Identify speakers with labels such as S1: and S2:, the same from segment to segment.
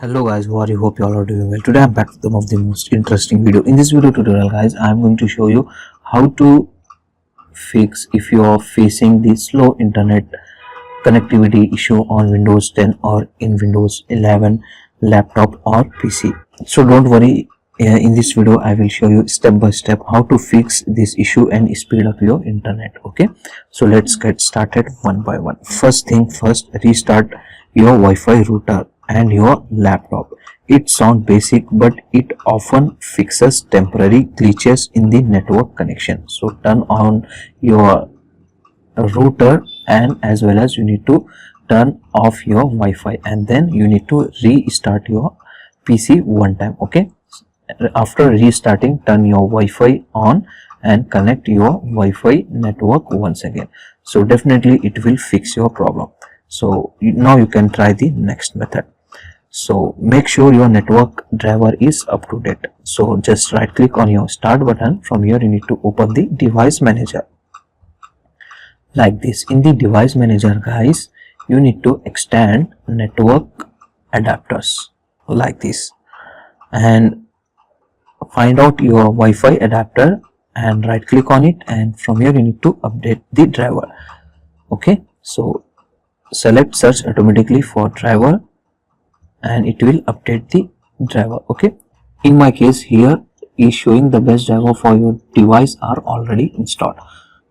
S1: Hello guys, how are you? Hope you all are doing well. Today I'm back with one of the most interesting video. In this video tutorial guys, I'm going to show you how to fix if you are facing the slow internet connectivity issue on Windows 10 or in Windows 11 laptop or PC. So don't worry, in this video I will show you step by step how to fix this issue and speed up your internet. Okay, so let's get started one by one. First thing first, restart your Wi-Fi router and your laptop. It sounds basic, but it often fixes temporary glitches in the network connection. So turn on your router and as well as you need to turn off your Wi-Fi, and then you need to restart your PC one time. Okay, after restarting, turn your Wi-Fi on and connect your Wi-Fi network once again. So definitely it will fix your problem. So now you can try the next method. So make sure your network driver is up to date. So just right click on your start button. From here you need to open the device manager like this. In the device manager guys, you need to extend network adapters like this and find out your Wi-Fi adapter and right click on it, and from here you need to update the driver. Okay, so select search automatically for driver and it will update the driver. Okay, in my case here is showing the best driver for your device are already installed.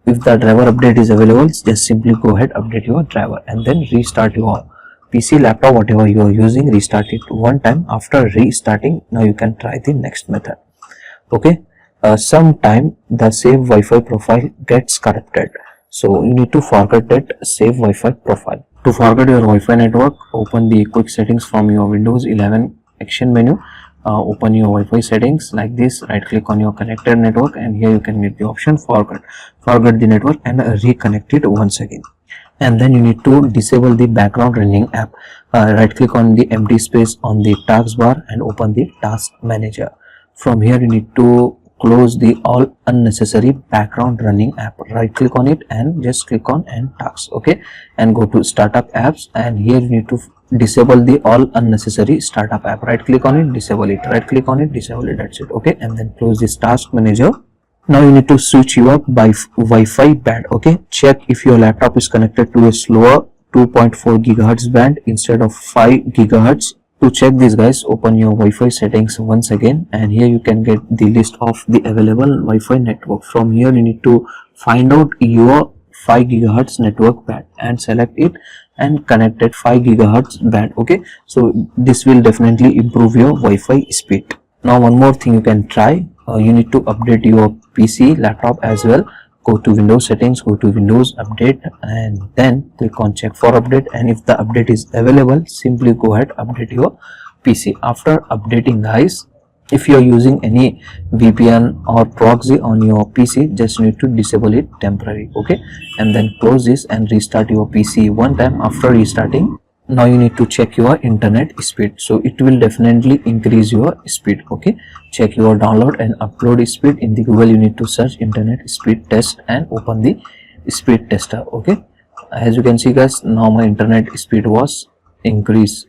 S1: If the driver update is available, just simply go ahead, update your driver and then restart your PC, laptop, whatever you are using, restart it one time. After restarting, now you can try the next method. Okay, sometime the save Wi-Fi profile gets corrupted, so you need to forget that save Wi-Fi profile. To forget your Wi-Fi network, open the quick settings from your Windows 11 action menu. Open your Wi-Fi settings like this, right click on your connected network, and here you can get the option forget the network and reconnect it once again. And then you need to disable the background running app. Right click on the empty space on the taskbar and open the task manager. From here you need to close the all unnecessary background running app. Right click on it and just click on end tasks. Okay, and go to startup apps, and here you need to disable the all unnecessary startup app. Right click on it, disable it, right click on it, disable it. That's it. Okay, and then close this task manager. Now you need to switch your Wi-Fi band. Okay, check if your laptop is connected to a slower 2.4 gigahertz band instead of 5 gigahertz. To check this guys, open your Wi-Fi settings once again, and here you can get the list of the available Wi-Fi network. From here you need to find out your 5 gigahertz network band and select it and connect that 5 gigahertz band. Okay, so this will definitely improve your Wi-Fi speed. Now one more thing you can try, you need to update your PC, laptop as well. Go to Windows settings, go to Windows update, and then click on check for update, and if the update is available, simply go ahead update your PC. After updating guys, if you are using any VPN or proxy on your PC, just need to disable it temporarily. Okay, and then close this and restart your PC one time. After restarting, now you need to check your internet speed, so it will definitely increase your speed. Okay, check your download and upload speed. In the Google you need to search internet speed test and open the speed tester. Okay, as you can see guys, now my internet speed was increased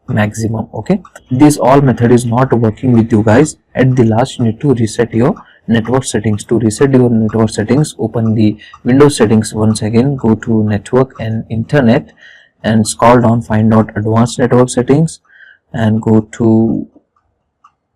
S1: maximum. Okay, this all method is not working with you guys. At the last you need to reset your network settings. To reset your network settings, open the Windows settings once again, go to network and internet and scroll down, find out advanced network settings and go to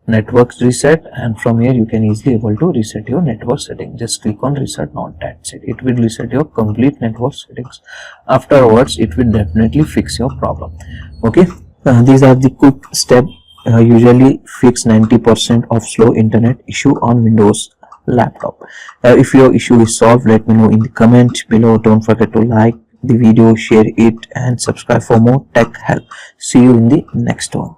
S1: network reset, and from here you can easily able to reset your network setting. Just click on reset now. That's it, it will reset your complete network settings. Afterwards it will definitely fix your problem. Okay, these are the quick steps usually fix 90% of slow internet issue on Windows laptop. If your issue is solved, let me know in the comment below. Don't forget to like the video, share it and subscribe for more tech help. See you in the next one.